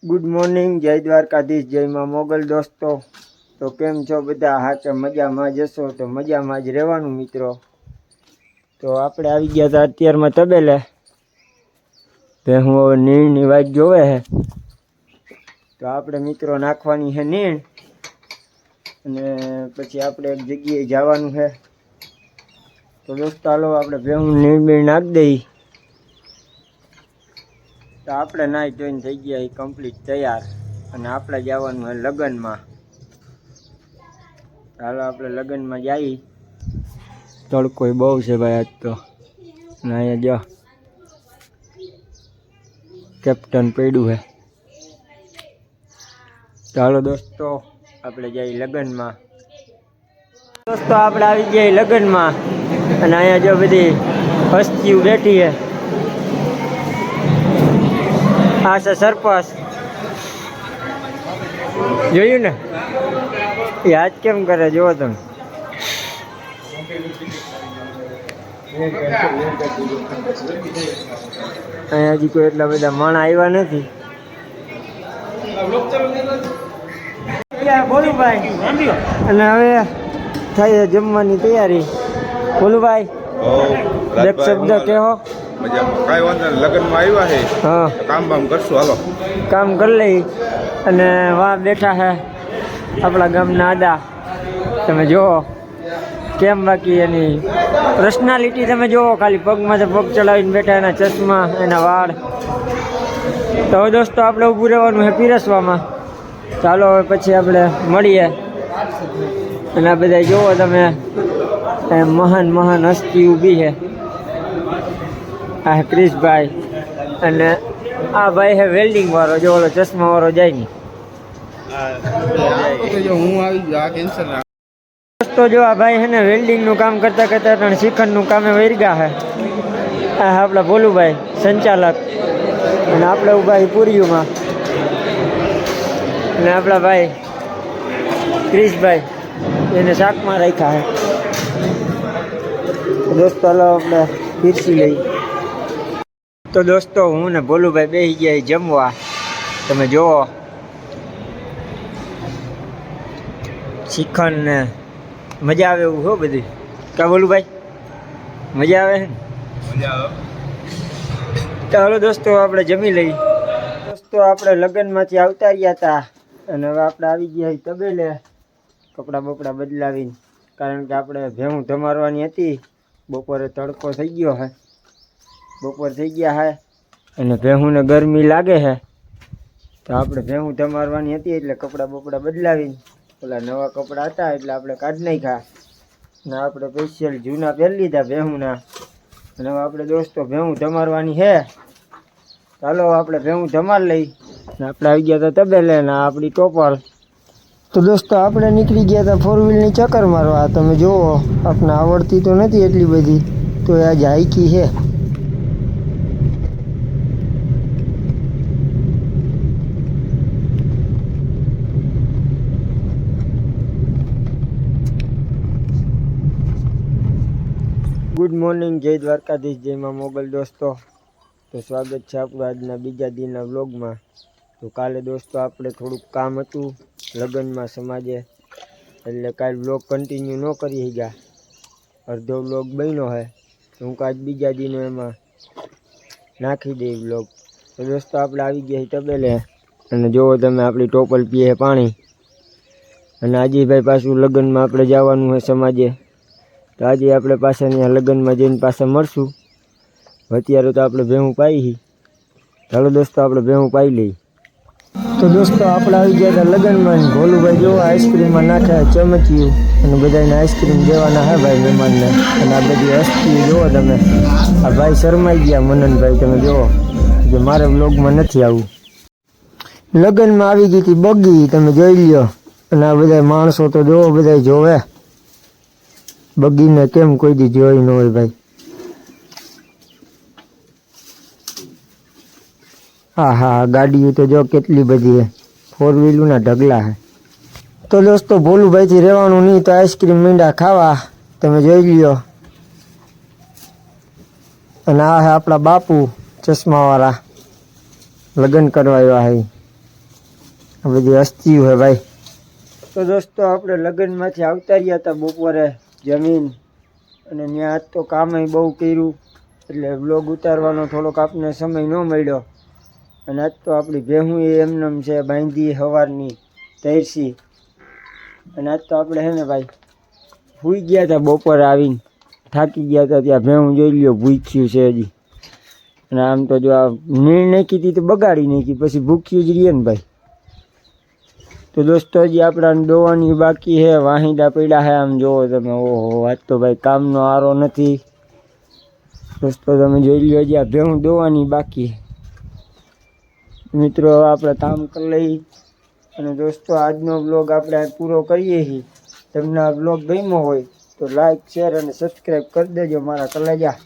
Good morning, જય દ્વારકાધીશ, જય માં મોગલ દોસ્તો. તો કેમ છો બધા? હા, મજામાં જશો તો મજામાં જ રહેવાનું મિત્રો. તો આપણે આવી ગયા હતા અત્યારમાં તબેલે. તે હું હવે નીણની વાત જોવે હે, તો આપણે મિત્રો નાખવાની છે નીણ, અને પછી આપણે એક જગ્યાએ જવાનું છે. તો દોસ્તો હાલો આપણે ભેહું નીણ બીણ નાખી દઈ. તો આપણે નાહી ધોઈને થઈ ગયા એ કમ્પ્લીટ તૈયાર, અને આપણે જવાનું હોય લગ્નમાં. ચાલો આપણે લગ્નમાં જઈએ. તડકો બહુ છે ભાઈ આજ તો. અને અહીંયા જો કેપ્ટન પડ્યું છે. ચાલો દોસ્તો આપણે જઈએ લગ્નમાં. દોસ્તો આપણે આવી ગયા લગ્નમાં, અને અહીંયા જો બધી હસ્તીઓ બેઠી છે. આ છે સરપંચ, જોયું ને? એ આજ કેમ કરે જોવો તમે. અહીંયા હજી કોઈ એટલા બધા માણા આવ્યા નથી. બોલુભાઈ, અને હવે થાય જમવાની તૈયારી. બોલુભાઈ, એક શબ્દ કહો. મજામાં, કાંઈ વાંધો નહીં. લગ્નમાં આવ્યા છે, હા, કામ બામ કરશું. હાલો કામ કરી લઈ. અને વાહ બેઠા છે આપણા ગામના આદા. તમે જુઓ કેમ, બાકી એની પર્સનાલિટી તમે જુઓ. ખાલી પગમાં તો પગ ચડાવીને બેઠા, એના ચશ્મા, એના વાળ. તો હવે દોસ્તો આપણે ઊભું રહેવાનું છે પીરસવામાં. ચાલો હવે પછી આપણે મળીએ. અને આ બધા જુઓ તમે, મહાન મહાન હસ્તી ઊભી છે. આ ક્રિશભાઈ, અને આ ભાઈ છે વેલ્ડિંગ વાળો, જો ઓલો ચશ્મા વાળો જાય નહીં. દોસ્તો જો આ ભાઈ છે ને વેલ્ડિંગનું કામ કરતા કરતા પણ શિખંડનું કામે વળગ્યા છે. આ આપણા ભોલુભાઈ સંચાલક, અને આપણે ઊભા પૂરીઓમાં. અને આપણા ભાઈ ક્રિશભાઈ એને શાકમાં રાખ્યા છે. દોસ્તો હાલો આપણે પીરસી લઈ. તો દોસ્તો હું ને ભોલુભાઈ બેસી ગયા જમવા. તમે જુઓ શિખંડ ને મજા આવે એવું હો બધી. કા ભોલુભાઈ, મજા આવે છે ને? તો હાલો દોસ્તો આપણે જમી લઈ. દોસ્તો આપણે લગ્નમાંથી આવતા રહ્યા હતા, અને હવે આપણે આવી ગયા તબેલે કપડાં બપડા બદલાવીને. કારણ કે આપણે ભેહું ધમારવાની હતી. બપોરે તડકો થઈ ગયો છે, બપોર થઈ ગયા છે, અને ભેહુંને ગરમી લાગે છે. તો આપણે ભેહું ધમારવાની હતી એટલે કપડાં બપડા બદલાવીને ઓલા નવા કપડાં હતા એટલે આપણે કાઢી નાખ્યા. ને આપણે સ્પેશિયલ જૂના પહેરી લીધા ભેહુંના. અને હવે આપણે દોસ્તો ભેહું ધમારવાની છે. ચાલો આપણે ભેહું ધમાર લઈ. ને આપણે આવી ગયા હતા તબેલે, ને આપણી ટોપર. તો દોસ્તો આપણે નીકળી ગયા હતા 4 વ્હીલની ચક્કર મારવા. તમે જુઓ આપણે આવડતી તો નથી એટલી બધી, તો આજે હાઈકી છે. ગુડ મોર્નિંગ, જય દ્વારકાધીશ, જય માં મોગલ દોસ્તો. તો સ્વાગત છે આપણું આજના બીજા દિનના વ્લોગમાં. તો કાલે દોસ્તો આપણે થોડુંક કામ હતું લગ્નમાં સમાજે, એટલે કાલે વ્લોગ કન્ટિન્યુ ન કરી ગયા. અડધો વ્લોગ બન્યો છે, હું આજ બીજા દિનો એમાં નાખી દઈ વ્લોગ. તો દોસ્તો આપણે આવી ગયા તબેલે, અને જુઓ તમે આપણી ટોપલ પીએ પાણી. અને અજીભાઈ પાછું લગ્નમાં આપણે જવાનું હોય સમાજે. તો આજે આપણે પાછા ત્યાં લગ્નમાં જઈને પાછા મળશું. અત્યારે તો આપણે ભેહું પાઈ. ચાલો દોસ્તો આપણે ભેહું પાઈ લઈ. તો દોસ્તો આપણે આવી ગયા હતા લગ્નમાં. ભોલુભાઈ જો આઈસ્ક્રીમમાં નાખ્યા ચમચિયું, અને બધાને આઈસ્ક્રીમ દેવાના હે ભાઈ મહેમાનને. અને આ બધી હસ્તી જુઓ તમે. આ ભાઈ શરમાઈ ગયા મનનભાઈ, તમે જુઓ કે મારે વ્લોગમાં નથી આવું. લગ્નમાં આવી ગઈ હતી બગી, તમે જોઈ લ્યો. અને આ બધા માણસો તો જુઓ, બધા જોવે બગીને કેમ કોઈ દી જોઈ ન હોય ભાઈ. હા હા, ગાડીઓ તો જો કેટલી બધી છે, 4 વ્હીલના ઢગલા છે. તો દોસ્તો ભોલુભાઈથી રહેવાનું નહીં, તો આઈસ્ક્રીમ મીંડા ખાવા. તમે જોઈ લ્યો. અને આ છે આપણા બાપુ ચશ્માવાળા, લગ્ન કરવા આવ્યા છે. આ બધી હસ્તી હોય ભાઈ. તો દોસ્તો આપણે લગ્નમાંથી આવતા રહ્યા હતા બપોરે જમીન, અને ત્યાં આજ તો કામે બહુ કર્યું એટલે બ્લોગ ઉતારવાનો થોડોક આપણને સમય ન મળ્યો. અને આજ તો આપણી ભેહું એમનેમ છે બાંધી સવારની તૈરસી. અને આજ તો આપણે હે ને ભાઈ સૂઈ ગયા હતા બપોરે આવીને, થાકી ગયા હતા. ત્યાં ભેહું જોઈ લ્યો ભૂખ્યું છે હજી. અને આમ તો જો આ નીણ નાખી હતી તો બગાડી નાખી, પછી ભૂખ્યું જ રહીએ ને ભાઈ. તો દોસ્તો હજી આપણા દોવાની બાકી છે, વાહિંદા પડ્યા છે આમ જોવો તમે. ઓહો આજ તો ભાઈ કામનો આરો નથી દોસ્તો. તમે જોઈ લ્યો હજી આ ભેહું દોવાની બાકી. મિત્રો આપણે કામ કરી લઈ. અને દોસ્તો આજનો બ્લોગ આપણે પૂરો કરીએ છીએ. તમને આ બ્લોગ ગમ્યો હોય તો લાઈક, શેર અને સબસ્ક્રાઈબ કરી દેજો મારા કલેજા.